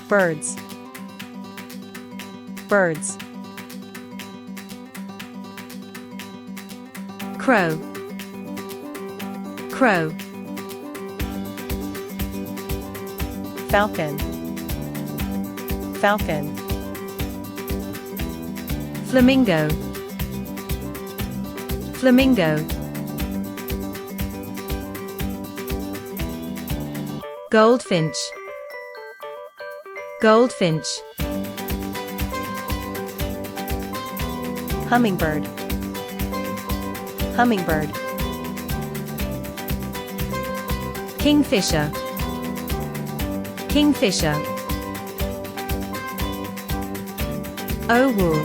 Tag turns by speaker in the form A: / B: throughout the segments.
A: Birds. Birds. Crow. Crow. Falcon. Falcon. Flamingo. Flamingo. Goldfinch. Goldfinch. Hummingbird. Hummingbird. Kingfisher. Kingfisher. Owl.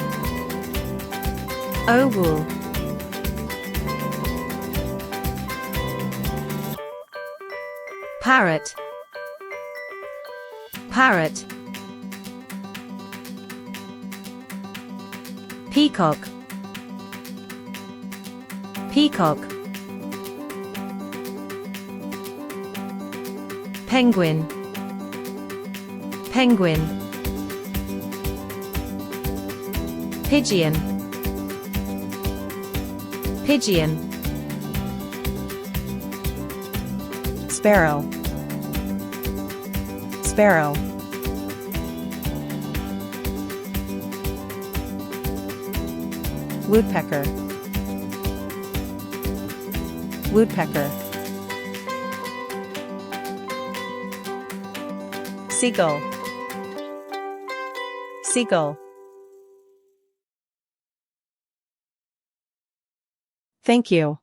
A: Owl. Parrot. Parrot. Peacock. Peacock. Penguin. Penguin. Pigeon. Pigeon. Sparrow. Sparrow. Woodpecker. Woodpecker. Seagull. Seagull. Thank you.